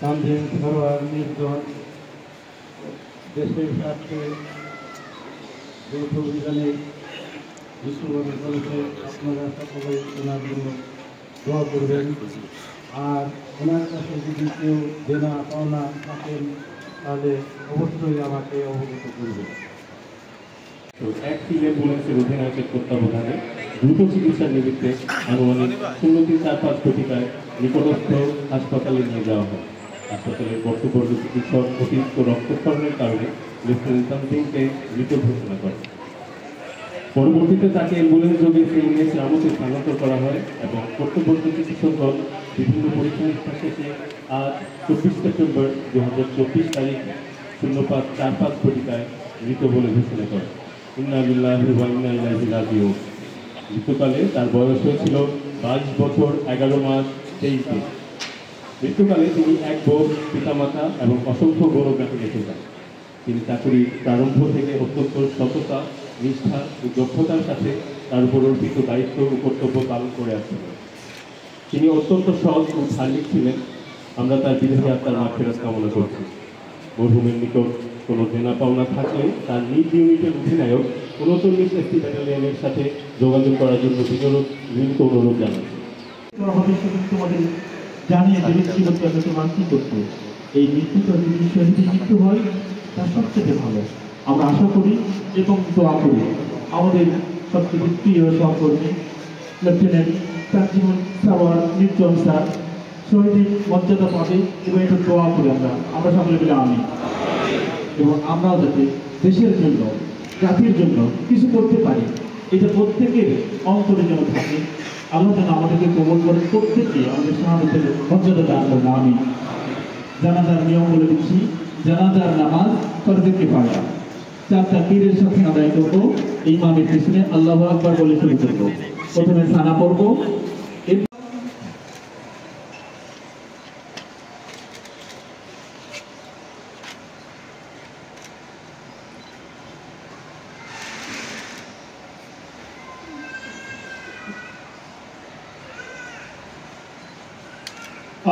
তানজিম সরোয়ার নির্জন দেশের স্বার্থে যৌথ অভিযানে মৃত্যুবরণ করেছে। আপনারা সকলে ওনার জন্য দোয়া করবেন। আর ওনার কাছে যদি কেউ দেনা পাওনা থাকেন তাহলে অবশ্যই আমাকে অবগত করবেন। এক ফিল্ড অ্যাম্বুলেন্সের অধিনায়কের তত্ত্বাবধানে দ্রুত চিকিৎসার নিমিত্তে আনুমানিক 0.45 কোটি টাকায় নিকটস্থ হাসপাতালে নিয়ে যাওয়া হয়। হাসপাতালের কর্তব্যরত চিকিৎসক অতিরিক্ত রক্তক্ষরণের কারণে লেফটেন্যান্ট তানজিমকে মৃত ঘোষণা করে। পরবর্তীতে তাকে অ্যাম্বুলেন্স যোগে সিএমএইচ রামতে স্থানান্তর করা হয় এবং কর্তব্যরত চিকিৎসক দল বিভিন্ন পরীক্ষা নিরীক্ষা শেষে আজ 24 সেপ্টেম্বর 2024 তারিখ 0.45 কোটি টাকায় মৃত বলে ঘোষণা করে। ইন্না লিল্লাহি ওয়া ইন্না ইলাইহি রাজিউন। মৃত্যুকালে তার বয়স হয়েছিল 22 বছর 11 মাস 23 দিন। মৃত্যুকালে তিনি এক বোন, পিতামাতা এবং অসংখ্য গৌরবগাথী রেখে যান। তিনি চাকরির প্রারম্ভ থেকে অত্যন্ত সততা, নিষ্ঠা ও দক্ষতার সাথে তার উপর অর্পিত দায়িত্ব ও কর্তব্য পালন করে আসছিলেন। তিনি অত্যন্ত সৎ ও ধার্মিক ছিলেন। আমরা তার বিদেহী আত্মার মাগফিরাত কামনা করছি। মরহুমের নিকট কোনো দেনা পাওনা থাকলে তার নিজ ইউনিটের অধিনায়ক 39 এসটি ব্যাটালিয়নের সাথে যোগাযোগ করার জন্য বিনীত অনুরোধ জানাচ্ছি। তোমাদের জানিয়ে দেবে কি মানসিক করতে এই মৃত্যুটা যদি শহীদের মৃত্যু হয় তা সবচেয়ে ভালো। আমরা আশা করি এবং দোয়া করি আমাদের সবচেয়ে প্রিয় সহকর্মী লেফটেন্যান্ট তানজিম সরোয়ার নির্জন স্যার শহীদের মর্যাদা পাবে এবং একটু দোয়া করি আমরা সকলে মিলে আমি এবং আমরাও যাতে দেশের জন্য জাতির জন্য কিছু করতে পারি এটা প্রত্যেকের অন্তরে যেন থাকে। আল্লাহ যেন আমাদেরকে কবুল করেন, প্রত্যেকে আমাদের শাহাদাতের মর্যাদা দান করেন আমি। জানাজার নিয়ম বলে দিচ্ছি। জানাজার নামাজ ফরজে কিফায়া 4 তাকবীরের সাথে আদায় করবো। ইমামের পিছনে আল্লাহু আকবার বলে শুরু করবো। প্রথমে সানা পড়বো,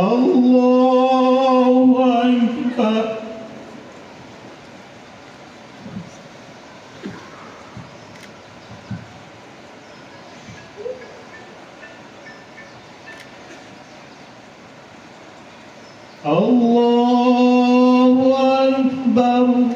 Allahu Akbar. Allahu Akbar.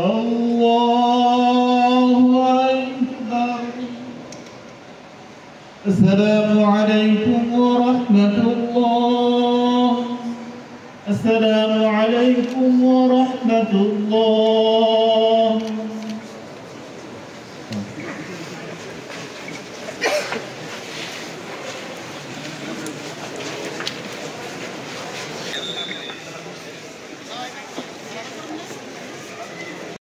Allahu Akbar. Assalamu alaikum wa rahmatullah. Assalamu alaikum wa rahmatullah.